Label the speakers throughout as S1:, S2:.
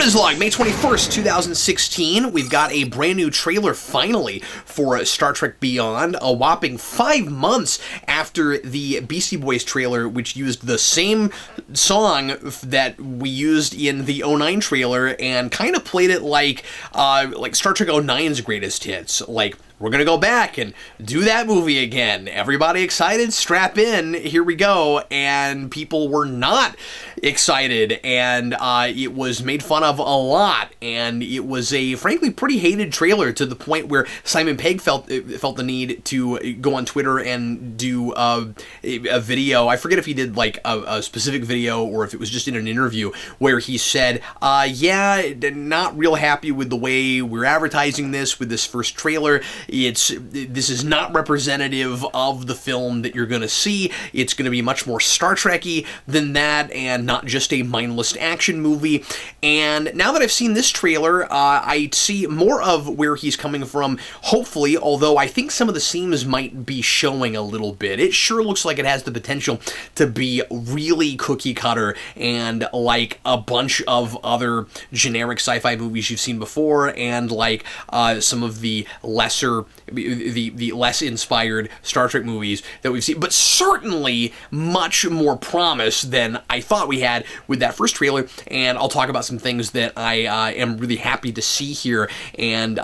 S1: Weapons Log, May 21st, 2016. We've got a brand new trailer, finally, for Star Trek Beyond, a whopping 5 months after the Beastie Boys trailer, which used the same song that we used in the 09 trailer and kind of played it like Star Trek 09's greatest hits. Like, we're going to go back and do that movie again. Everybody excited? Strap in. Here we go. And people were not excited, and it was made fun of a lot, and it was a, frankly, pretty hated trailer, to the point where Simon Pegg felt the need to go on Twitter and do a video. I forget if he did like a specific video or if it was just in an interview, where he said, yeah, not real happy with the way we're advertising this with this first trailer. This is not representative of the film that you're going to see. It's going to be much more Star Trek-y than that, and not just a mindless action movie. And now that I've seen this trailer, I see more of where he's coming from, hopefully, although I think some of the seams might be showing a little bit. It sure looks like it has the potential to be really cookie cutter and like a bunch of other generic sci-fi movies you've seen before, and like some of the lesser, the less inspired Star Trek movies that we've seen, but certainly much more promise than I thought we had with that first trailer. And I'll talk about some things that I am really happy to see here, and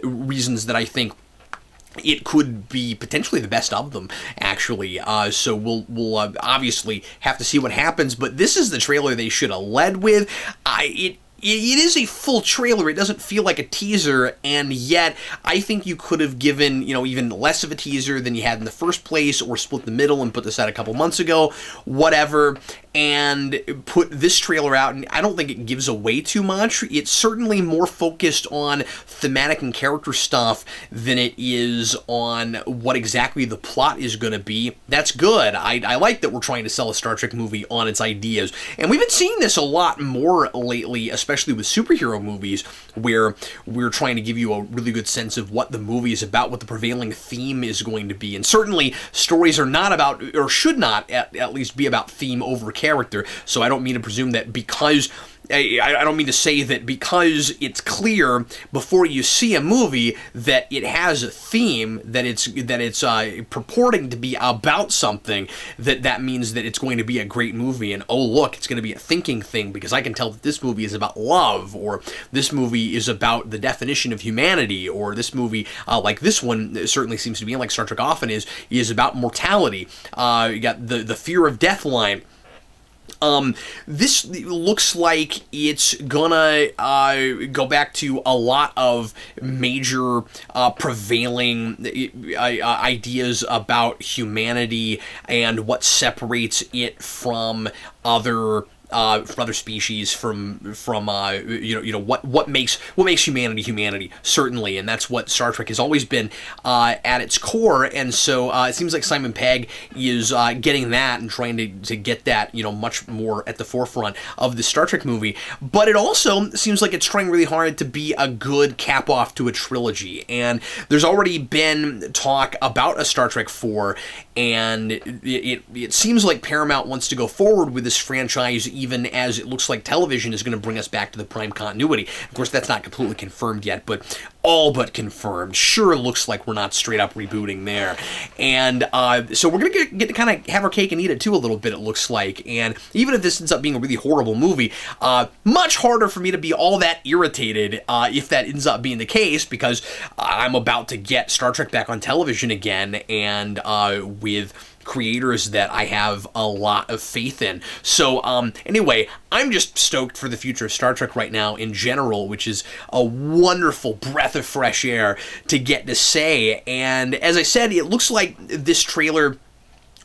S1: reasons that I think it could be potentially the best of them, actually. So we'll obviously have to see what happens, but this is the trailer they should have led with. It is a full trailer. It doesn't feel like a teaser, and yet I think you could have given, even less of a teaser than you had in the first place, or split the middle and put this out a couple months ago, whatever, and put this trailer out, and I don't think it gives away too much. It's certainly more focused on thematic and character stuff than it is on what exactly the plot is going to be. That's good. I like that we're trying to sell a Star Trek movie on its ideas, and we've been seeing this a lot more lately, especially with superhero movies, where we're trying to give you a really good sense of what the movie is about, what the prevailing theme is going to be. And certainly stories are not about, or should not at least be about, theme over character. So I don't mean to presume that because I don't mean to say that because it's clear before you see a movie that it has a theme, that it's purporting to be about something, that means that it's going to be a great movie, and oh look, it's going to be a thinking thing, because I can tell that this movie is about love, or this movie is about the definition of humanity, or this movie, like this one certainly seems to be, and like Star Trek often is about mortality. You got the fear of death line. This looks like it's gonna go back to a lot of major prevailing ideas about humanity and what separates it from other species, from what makes humanity, certainly, and that's what Star Trek has always been at its core. And so it seems like Simon Pegg is getting that and trying to get that much more at the forefront of the Star Trek movie. But it also seems like it's trying really hard to be a good cap off to a trilogy. And there's already been talk about a Star Trek 4, and it seems like Paramount wants to go forward with this franchise, even as it looks like television is going to bring us back to the prime continuity. Of course, that's not completely confirmed yet, but all but confirmed. Sure looks like we're not straight up rebooting there. And so we're going to get to kind of have our cake and eat it too a little bit, it looks like. And even if this ends up being a really horrible movie, much harder for me to be all that irritated if that ends up being the case, because I'm about to get Star Trek back on television again, and with creators that I have a lot of faith in. So anyway, I'm just stoked for the future of Star Trek right now in general, which is a wonderful breath of fresh air to get to say. And as I said, it looks like this trailer,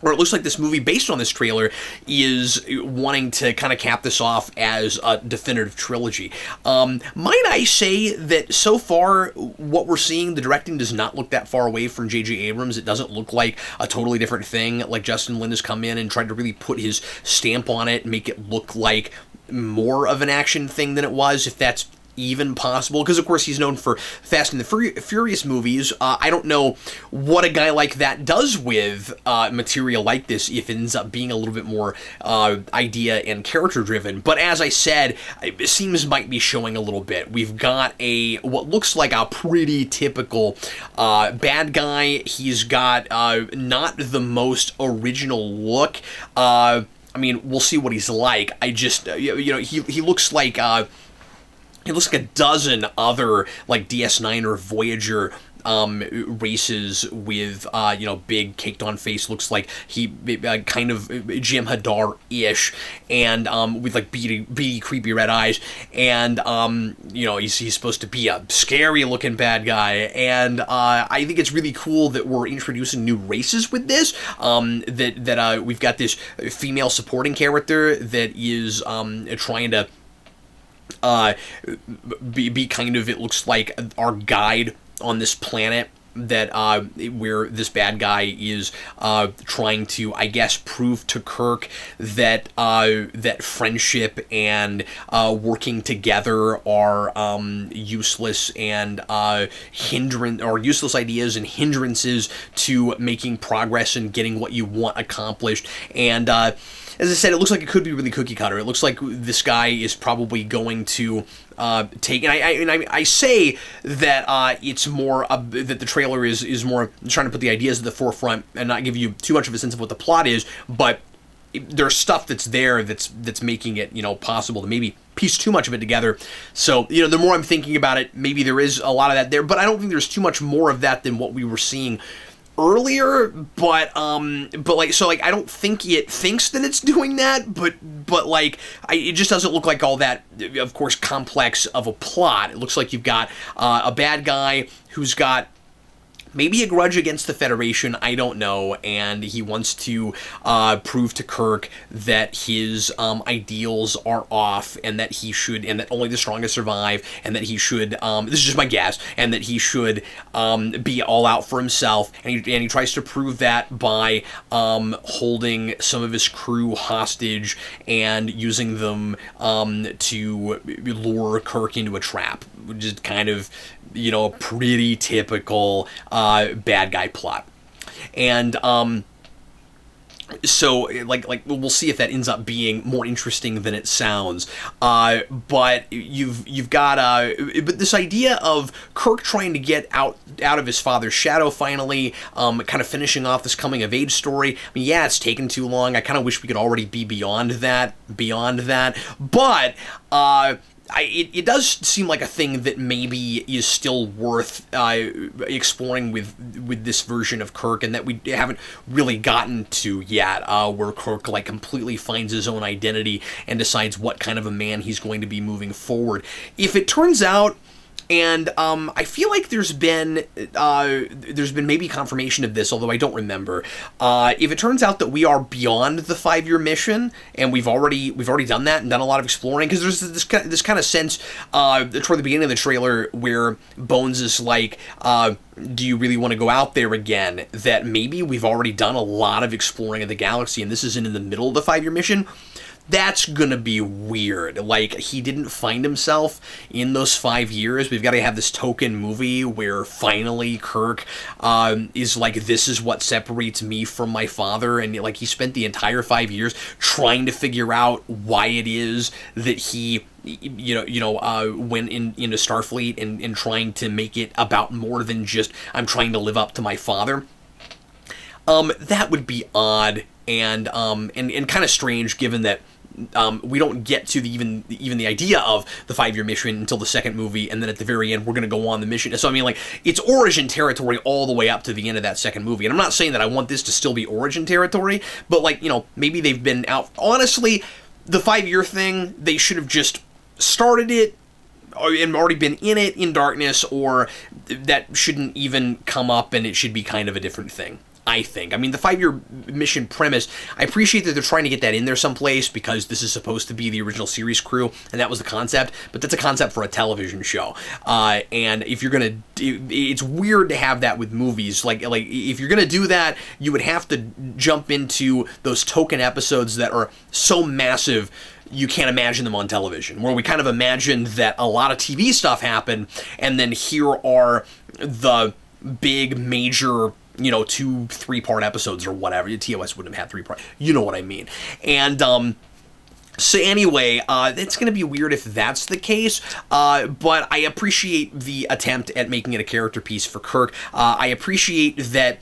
S1: or it looks like this movie based on this trailer, is wanting to kind of cap this off as a definitive trilogy. Might I say that so far what we're seeing, the directing does not look that far away from J.J. Abrams. It doesn't look like a totally different thing, like Justin Lin has come in and tried to really put his stamp on it, make it look like more of an action thing than it was, if that's even possible, because of course he's known for Fast and the Furious movies. I don't know what a guy like that does with material like this, if it ends up being a little bit more idea and character driven. But as I said, it seems might be showing a little bit. We've got what looks like a pretty typical bad guy. He's got not the most original look. I mean, we'll see what he's like. I just, he looks like a dozen other, like, DS9 or Voyager races with, big caked-on face. Looks like he kind of Jim Hadar-ish, and with, like, beady, creepy red eyes. And, he's supposed to be a scary-looking bad guy. And I think it's really cool that we're introducing new races with this. That we've got this female supporting character that is trying to be kind of, it looks like, our guide on this planet that where this bad guy is trying to, I guess, prove to Kirk that that friendship and working together are useless and useless ideas and hindrances to making progress and getting what you want accomplished. And as I said, it looks like it could be really cookie cutter. It looks like this guy is probably going to take, and I say that it's more that the trailer is more trying to put the ideas at the forefront and not give you too much of a sense of what the plot is, but there's stuff that's there that's making it possible to maybe piece too much of it together. So the more I'm thinking about it, maybe there is a lot of that there, but I don't think there's too much more of that than what we were seeing earlier. But I don't think it thinks that it's doing that, but it just doesn't look like all that, of course, complex of a plot. It looks like you've got a bad guy who's got maybe a grudge against the Federation, I don't know, and he wants to prove to Kirk that his ideals are off, and that he should, and that only the strongest survive, and that he should, this is just my guess, and that he should be all out for himself, and he tries to prove that by holding some of his crew hostage and using them to lure Kirk into a trap, which is kind of, a pretty typical bad guy plot. And so we'll see if that ends up being more interesting than it sounds. But you've got but this idea of Kirk trying to get out of his father's shadow finally, kind of finishing off this coming of age story. I mean, yeah, it's taken too long. I kind of wish we could already be beyond that. But it does seem like a thing that maybe is still worth exploring with this version of Kirk, and that we haven't really gotten to yet, where Kirk completely finds his own identity and decides what kind of a man he's going to be moving forward. If it turns out, and I feel like there's been maybe confirmation of this, although I don't remember. If it turns out that we are beyond the 5-year mission, and we've already done that and done a lot of exploring, because there's this kind of sense toward the beginning of the trailer where Bones is like, do you really want to go out there again? That maybe we've already done a lot of exploring of the galaxy, and this isn't in the middle of the 5-year mission. That's gonna be weird. He didn't find himself in those 5 years. We've got to have this token movie where finally Kirk is like, this is what separates me from my father, and he spent the entire 5 years trying to figure out why it is that he went into Starfleet and trying to make it about more than just, I'm trying to live up to my father. That would be odd and kind of strange, given that we don't get to even the idea of the 5-year mission until the second movie, and then at the very end we're going to go on the mission. So I mean, it's origin territory all the way up to the end of that second movie. And I'm not saying that I want this to still be origin territory, but maybe they've been out. Honestly, the 5-year thing, they should have just started it and already been in it in Darkness, or that shouldn't even come up, and it should be kind of a different thing. I think. I mean, the 5-year mission premise, I appreciate that they're trying to get that in there someplace because this is supposed to be the original series crew, and that was the concept, but that's a concept for a television show. And if you're going to, it's weird to have that with movies. Like if you're going to do that, you would have to jump into those token episodes that are so massive you can't imagine them on television, where we kind of imagine that a lot of TV stuff happened, and then here are the big major, 2-3 part episodes or whatever. TOS wouldn't have had 3 part. You know what I mean. And so anyway, it's going to be weird if that's the case, but I appreciate the attempt at making it a character piece for Kirk. I appreciate that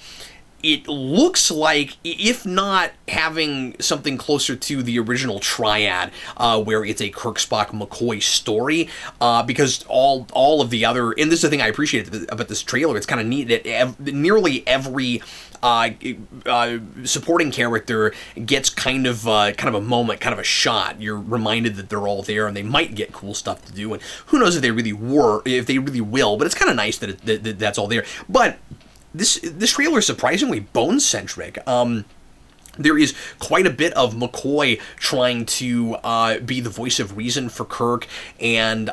S1: it looks like, if not having something closer to the original Triad, where it's a Kirk, Spock, McCoy story, because all of the other, and this is the thing I appreciate about this trailer, it's kind of neat that nearly every supporting character gets kind of a moment, kind of a shot. You're reminded that they're all there, and they might get cool stuff to do, and who knows if they really will, but it's kind of nice that that's all there. But this trailer is surprisingly bone-centric. There is quite a bit of McCoy trying to be the voice of reason for Kirk, and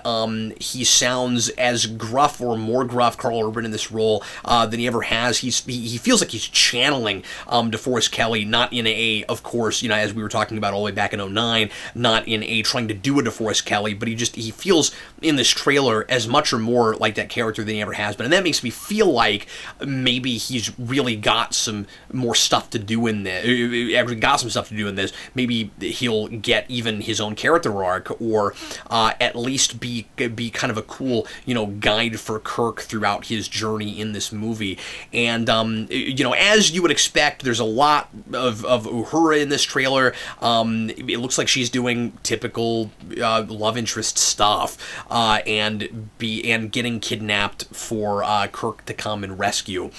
S1: he sounds as gruff or more gruff, Carl Urban, in this role than he ever has. He feels like he's channeling DeForest Kelley, not in a, of course, as we were talking about all the way back in 2009, not in a trying to do a DeForest Kelley, but he feels in this trailer as much or more like that character than he ever has been, and that makes me feel like maybe he's really got some more stuff to do in there. Actually got some stuff to do in this. Maybe he'll get even his own character arc, or at least be kind of a cool, guide for Kirk throughout his journey in this movie. And as you would expect, there's a lot of Uhura in this trailer. It looks like she's doing typical love interest stuff, and getting kidnapped for Kirk to come and rescue.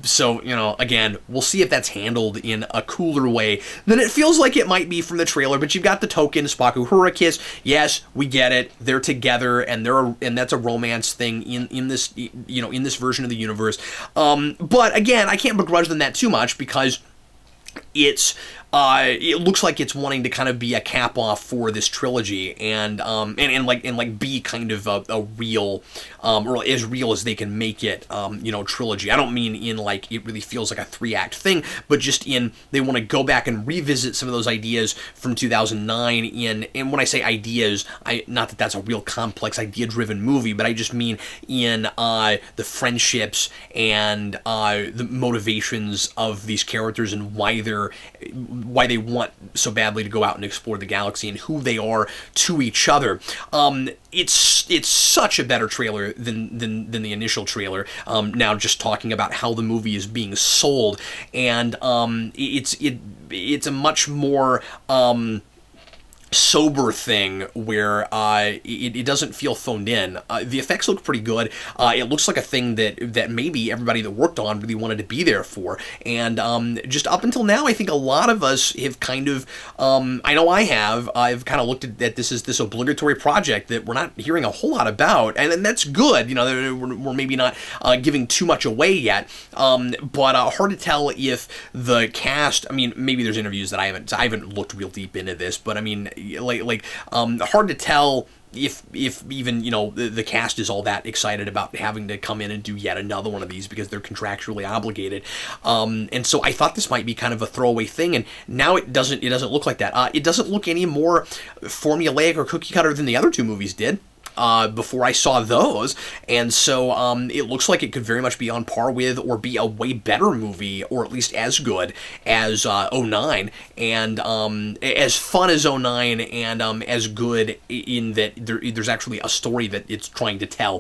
S1: So again, we'll see if that's handled in a cooler way than it feels like it might be from the trailer. But you've got the token Spock Uhura kiss. Yes, we get it. They're together, and that's a romance thing in this in this version of the universe. But again, I can't begrudge them that too much, because it looks like it's wanting to kind of be a cap off for this trilogy, and be kind of a real, or as real as they can make it, trilogy. I don't mean in like it really feels like a 3-act thing, but just in they want to go back and revisit some of those ideas from 2009. And when I say ideas, not that that's a real complex idea-driven movie, but I just mean in the friendships and the motivations of these characters, and why they want so badly to go out and explore the galaxy, and who they are to each other. It's such a better trailer than the initial trailer. Now, just talking about how the movie is being sold, and it's a much more sober thing, where it doesn't feel phoned in. The effects look pretty good. It looks like a thing that maybe everybody that worked on really wanted to be there for. And just up until now, I think a lot of us have kind of, I know I've kind of looked at this as this obligatory project that we're not hearing a whole lot about, and that's good. We're maybe not giving too much away yet, but hard to tell if the cast, I mean, maybe there's interviews that I haven't looked real deep into this, but I mean, hard to tell if even the cast is all that excited about having to come in and do yet another one of these, because they're contractually obligated. And so I thought this might be kind of a throwaway thing, and now it doesn't look like that. It doesn't look any more formulaic or cookie cutter than the other two movies did before I saw those, and so it looks like it could very much be on par with, or be a way better movie, or at least as good as '09, and as fun as '09, and as good in that there's actually a story that it's trying to tell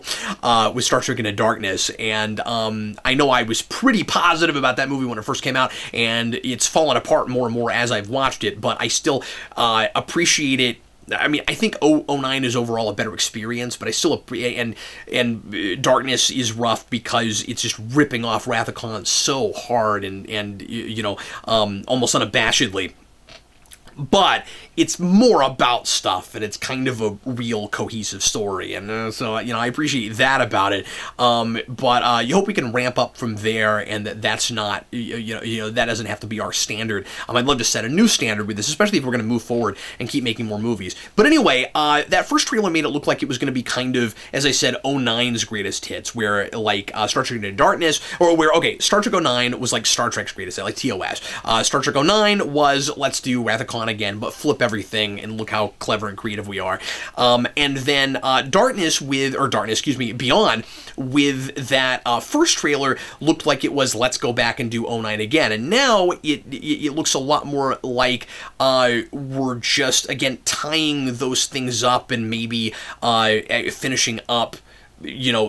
S1: with Star Trek Into Darkness. And I know I was pretty positive about that movie when it first came out, and it's fallen apart more and more as I've watched it, but I still appreciate it. I mean, I think '09 is overall a better experience, but I still and Darkness is rough because it's just ripping off Wrath of Khan so hard and almost unabashedly. but it's more about stuff, and it's kind of a real cohesive story, and so I appreciate that about it. But you hope we can ramp up from there, and that's not that doesn't have to be our standard. I'd love to set a new standard with this, especially if we're going to move forward and keep making more movies. But anyway, that first trailer made it look like it was going to be kind of, as I said, 09's greatest hits, where like Star Trek Into Darkness, or where Star Trek 09 was like Star Trek's greatest hit, like TOS. Star Trek 09 was let's do Wrath of Khan again, but flip everything and look how clever and creative we are. And then Beyond with that first trailer looked like it was let's go back and do 09 again. And now it looks a lot more like we're just, again, tying those things up and maybe finishing up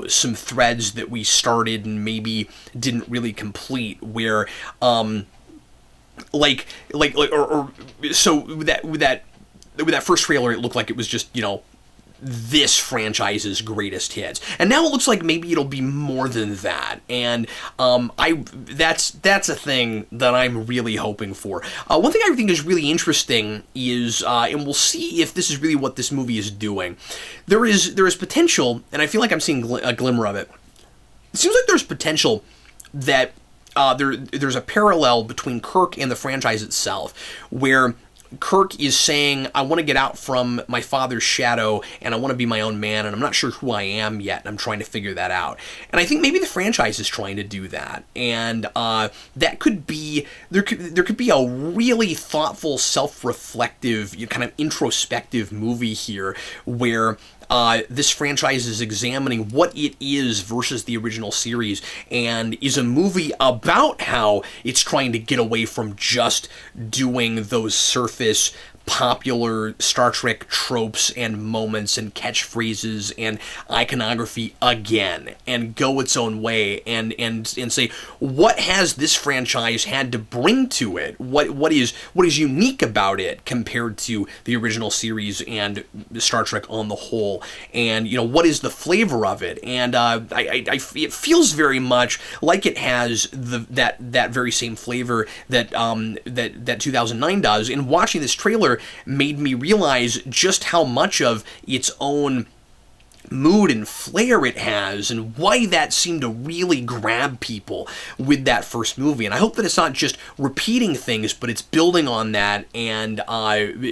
S1: some threads that we started and maybe didn't really complete, where so with that first trailer, it looked like it was just this franchise's greatest hits, and now it looks like maybe it'll be more than that, and that's a thing that I'm really hoping for. One thing I think is really interesting is, and we'll see if this is really what this movie is doing. There is potential, and I feel like I'm seeing a glimmer of it. It seems like there's potential that there's a parallel between Kirk and the franchise itself, where Kirk is saying, I want to get out from my father's shadow, and I want to be my own man, and I'm not sure who I am yet, and I'm trying to figure that out. And I think maybe the franchise is trying to do that, and that could be, there could be a really thoughtful, self-reflective, kind of introspective movie here, where this franchise is examining what it is versus the original series, and is a movie about how it's trying to get away from just doing those surface popular Star Trek tropes and moments and catchphrases and iconography again, and go its own way, and say, what has this franchise had to bring to it? What is unique about it compared to the original series and Star Trek on the whole? And what is the flavor of it? And it feels very much like it has that very same flavor that 2009 does. And watching this trailer made me realize just how much of its own mood and flair it has, and why that seemed to really grab people with that first movie. And I hope that it's not just repeating things, but it's building on that and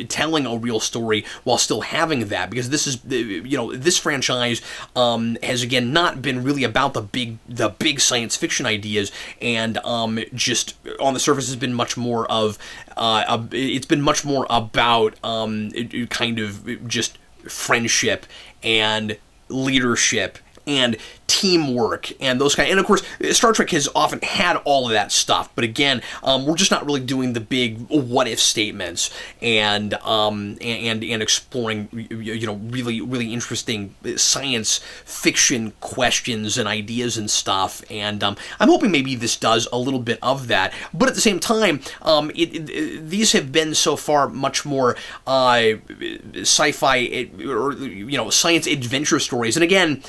S1: telling a real story while still having that, because this is, this franchise has again not been really about the big science fiction ideas, and just on the surface has been much more of it's been much more about kind of just friendship and leadership and teamwork and those kind. And of course, Star Trek has often had all of that stuff, but again, we're just not really doing the big what if statements and exploring really interesting science fiction questions and ideas and stuff. And I'm hoping maybe this does a little bit of that, but at the same time, these have been so far much more sci-fi or science adventure stories. And again,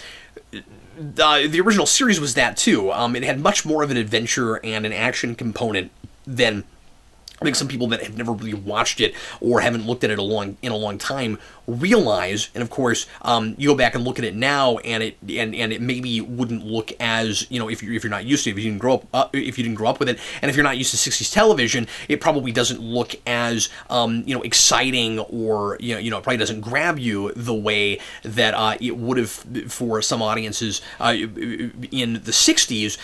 S1: the original series was that too. It had much more of an adventure and an action component than I think some people that have never really watched it or haven't looked at it in a long time realize. And of course, you go back and look at it now, and it maybe wouldn't look as, if you're not used to it, if you didn't grow up with it, and if you're not used to 60s television, it probably doesn't look as exciting, or it probably doesn't grab you the way that it would have for some audiences in the 60s.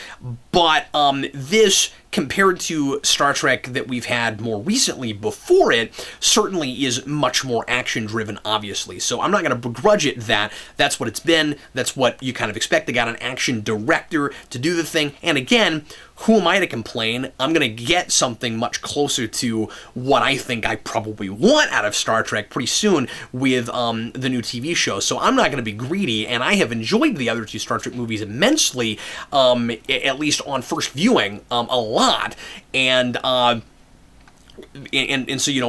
S1: But this, compared to Star Trek that we've had more recently before it, certainly is much more action-driven, obviously. So I'm not going to begrudge it that that's what it's been. That's what you kind of expect. They got an action director to do the thing. And again, who am I to complain? I'm going to get something much closer to what I think I probably want out of Star Trek pretty soon with the new TV show. So I'm not going to be greedy, and I have enjoyed the other two Star Trek movies immensely, at least on first viewing, a lot. And so,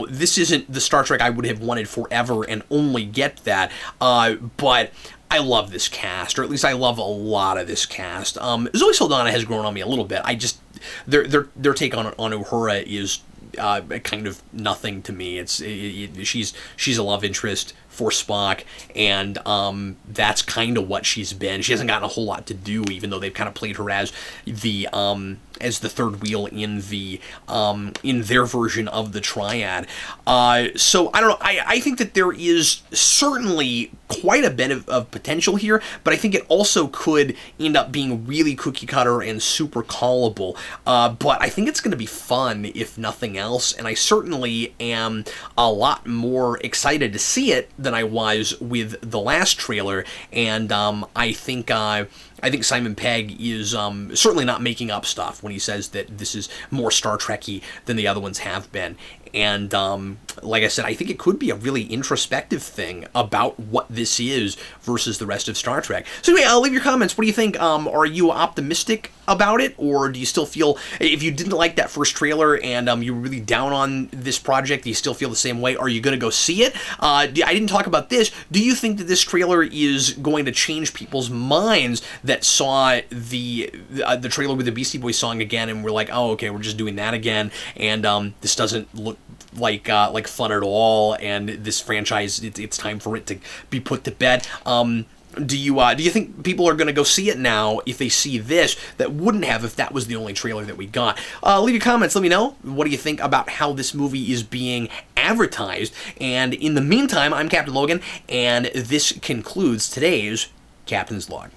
S1: this isn't the Star Trek I would have wanted forever and only get that, but I love this cast, or at least I love a lot of this cast. Zoe Saldana has grown on me a little bit. Their take on Uhura is kind of nothing to me. She's a love interest for Spock, and that's kind of what she's been. She hasn't gotten a whole lot to do, even though they've kind of played her as the third wheel in their version of the Triad. So I don't know. I think that there is certainly quite a bit of potential here, but I think it also could end up being really cookie cutter and super callable. But I think it's going to be fun, if nothing else, and I certainly am a lot more excited to see it than I was with the last trailer, and I think Simon Pegg is certainly not making up stuff when he says that this is more Star Trek-y than the other ones have been. And like I said, I think it could be a really introspective thing about what this is versus the rest of Star Trek. So anyway, leave your comments. What do you think? Are you optimistic about it, or do you still feel, if you didn't like that first trailer and you were really down on this project, do you still feel the same way? Are you going to go see it? I didn't talk about this. Do you think that this trailer is going to change people's minds that saw the trailer with the Beastie Boys song again and were like, oh, okay, we're just doing that again, and this doesn't look like fun at all, and this franchise, it's time for it to be put to bed? Do you think people are going to go see it now if they see this that wouldn't have if that was the only trailer that we got? Leave your comments. Let me know. What do you think about how this movie is being advertised? And in the meantime, I'm Captain Logan, and this concludes today's Captain's Log.